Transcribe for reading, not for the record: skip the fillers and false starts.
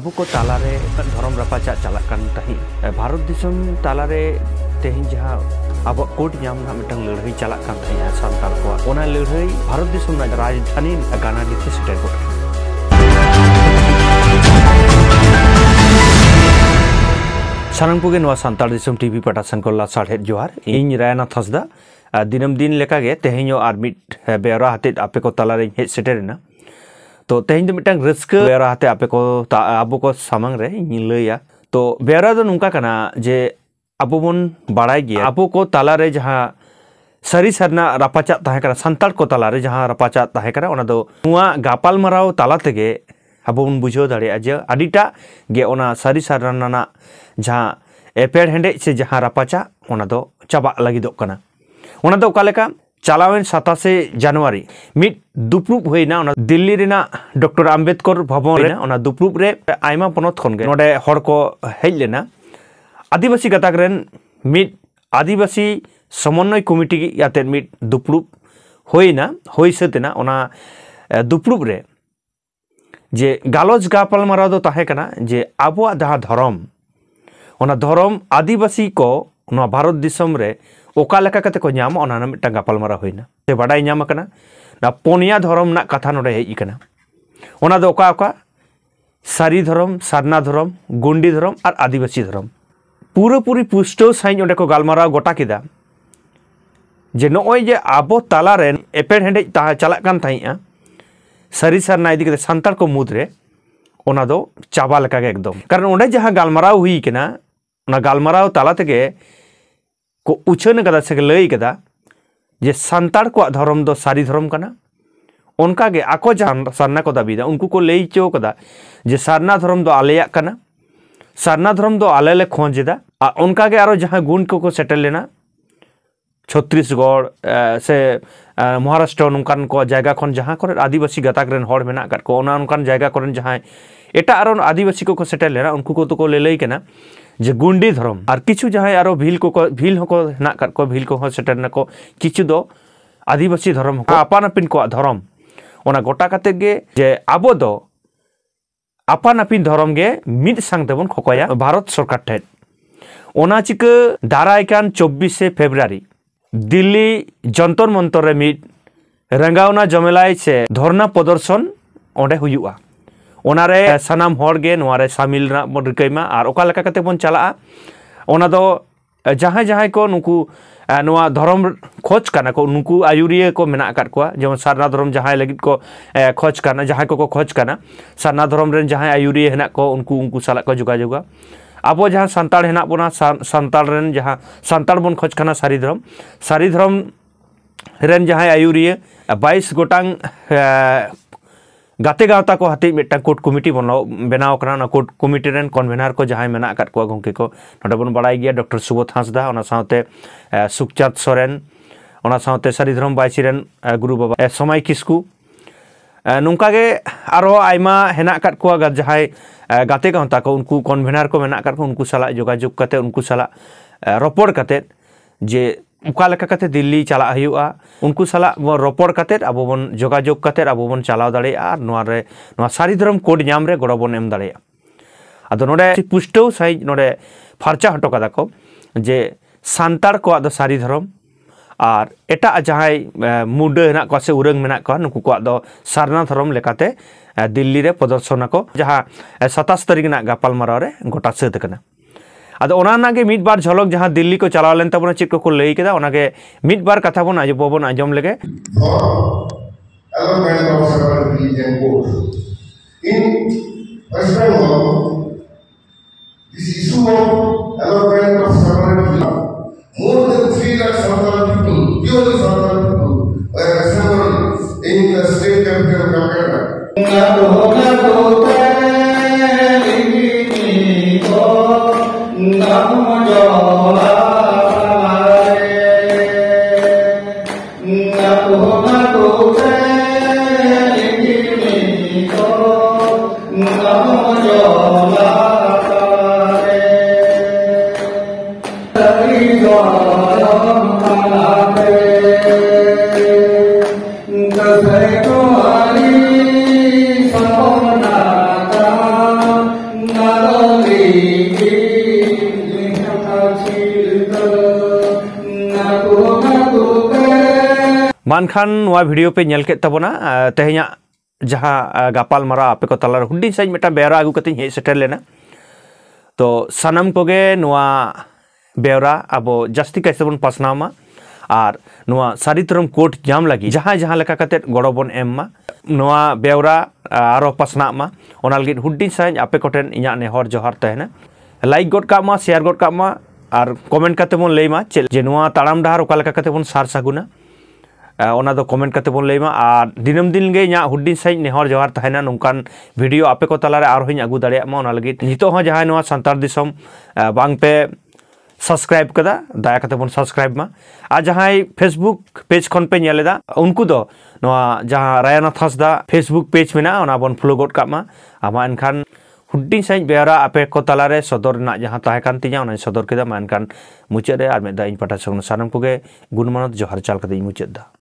Abu ko talare धर्म रपाचा चलाकान तही भारत दिसम तालारे तेहिं जहां अब कोट ᱧᱟᱢ ना मिटang लड़ाई चलाकान तही सानताल को ओना लड़ाई भारत दिसम ना राजधानी गाना दिथे सेटेर को सानंगपुगे नवा सानताल दिसम टीवी पटासन को लासाढ़े जोहार इन रायना थसदा दिनम दिन लेकागे तेहिं आर मिट बेरा हते आपे को तालारे हे सेटेरना तो तेहिं दो मिटang रस्क बेरा हते आपे को आबो को सामंग रे लैया तो बेरा दो नुंका कना जे आबो बन बाड़ाय गया आबो को तालारे जहां सरी सरना रापाचा ताहे करा संताल को तालारे जहां रापाचा ताहे करा ओना दो नुआ गापाल मराव ताला तेगे आबो बन बुझो दाड़े जे आडिटा गे ओना सरी सरना जहां एपेड़ हेंडे से जहां रापाचा ओना दो चाबा लागिदो कना ओना दो कालेका चालावेन 27 जनवरी मिट दुप्रुप होइना ओना दिल्ली रेना डॉक्टर आम्बेडकर भवन रे ओना दुप्रुप रे आइमा पनत खनगे नोडे हर को हेज लेना आदिवासी गताक रेन मिट आदिवासी समन्वय कमिटी याते मिट दुप्रुप होइना होइसेतेना ओना दुप्रुप रे जे गालोज गापाल मारा दो ताहे कना जे आबोआ जहां धर्म ओना धर्म आदिवासी को ओना भारत दिसम रे ओका लेका कते को ᱧᱟᱢ ओना मिटang गापाल मारा होइना ते बाडाय ᱧᱟᱢ कना ना पोनिया धर्म ना कथा नोडे हेज कना ओना दो ओका सारी धर्म सारना धर्म गुंडी धर्म और आदिवासी धर्म पूरी पुष्टो साइन ओंडे को गालमारा गोटा किदा जे नोय जे आबो ताला रे एपेड़ हेंडे ता चलाक कान थाइया सारी सारना इदी कते संताल को मुद्रे ओना दो चाबा लेका के एकदम कारण ओंडे जहां गालमारा हुई कना ओना गालमारा ताला तेगे को उछन कदा से लई कदा जे संताल को धर्म दो सारी धर्म कना उनका गे आको जहां सरना को दाबीदा उनको को लई चो कदा जे सरना धर्म दो आलेया कना सरना धर्म दो आले ले खोजेदा उनका गे आरो जहां गुण को सेटल लेना छत्तीसगढ़ से महाराष्ट्र नोंकान को जायगा खन जहां करे आदिवासी गताक रेन हड़ मेना कर को ओना उनकान जायगा करन जहां एटा आरो आदिवासी को सेटल लेना उनको को तो को लई कना जे गुंडी धर्म और किछु जहां आरो भील को ना कर को भील को सेटल ना को किछु दो आदिवासी धर्म को आपान आपिन को धर्म ओना गोटा काते गे जे आबो दो आपान आपिन धर्म गे मिद सांग तेबन खकया भारत सरकार ठे ओना चिक दाराय कान 24 फेब्रुआरी दिल्ली जंतर मंतर रे मिद रंगावना जमेलाय से धरना प्रदर्शन ओंडे हुयुआ ओनारे सनाम हर गे नोआरे शामिल ना बन रिकैमा और ओका लेका कते बन चला ओना दो जहां को नुकु नोआ धर्म खोज काना को नुकु आयुरिया को मेना काट को जेमन सारना धर्म जहां लगित को खोज काना जहां को खोज काना सारना धर्म रेन जहां आयुरिया हेना को उनको साला को जोगाजोगा आबो जहां संताल हेना बोना संताल रेन जहां संताल बन खोज काना सारी धर्म रेन जहां आयुरिया 22 गोटांग गाते गावता को हाथी मिट्टा कोर्ट कमिटी बनाव करना कोर्ट कमिटी रेन कन्वेनर को जहां मेना काट को गंके को नोडे बन बड़ाई गया डॉक्टर सुबोध हांसदा ओना साथे सुखचांद सोरेन ओना साथे सारी धर्म बायसी रेन गुरु बाबा समय किस्कू नुंका गे आरो आइमा हेना काट को जहां गाते गावता को उनको कन्वेनर को मेना काट को उनको साला जोगाजोग करते उनको साला रपड़ करते जे उका लेका कते दिल्ली चला हुआ उनको साला रपड़ कते आबो बन जोगाजोग कते आबो बन चलाव दाड़े और नोआ सारी धर्म कोड ᱧᱟᱢ रे गड़ो बन एम दाड़े आदो नोडे पुष्टो साइ नोडे फारचा हटो कदा को जे संतार को आदो सारी धर्म और एटा जहां मुडे हेना को से उरंग मेना को नुकु को आदो सारना धर्म लेकाते दिल्ली रे प्रदर्शन को जहां 27 तारीख ना गापाल माराव रे गोटा सेद कना आदो ओनानागे मिड बार झलक जहां दिल्ली को चलाव लेन तबना चिक को लई केदा ओनागे मिड बार कथा बन आजम लेगे मानखान नोआ वीडियो पे नेल के तबना तेहेኛ जहां गापाल मारा आपे को तलार हुडी साइज मेटा बेरा आगु कते हे सेटर लेना तो सानाम कोगे नोआ बेरा अब जास्ती कैसे बन पासनामा और नोआ सारित्रम कोट जाम लगी जहां जहां लेका कते गड़ो बन एममा नोआ बेरा आरो पासनामा ओना लगी हुडी साइज आपे कोटेन इया नेहर जोहार तहना लाइक गड कामा शेयर गड कामा और कमेंट करते बन लेमा जे नोआ ताड़ाम डाहार ओका लेका कते बन सार सागुना ओना दो कमेंट करते बन लेमा और दिनम दिन गे इया हुडी साइज नेहर जोहार तहना नोंकान वीडियो आपे को तलारे आरो हिन आगु दाड़ेयामा ओना लगी नितो हो जहां नोआ संतार दिसम बांग पे सब्सक्राइब कदा दाया कते बन सब्सक्राइब मा आ जहां फेसबुक पेज खन पे नेलेदा उनको दो नोआ जहां रायनाथ हंसदा फेसबुक पेज मेना ओना बन फॉलो गड कामा आमा एनखान हुडी साइज बेरा आपे को तलारे सदर ना जहां ताहे कान तिया ओना सदर केदा मा एनखान मुचाद रे आर मेदा इन पाटा संग सानम कोगे गुणमानत जोहार चाल कते मुचाद दा।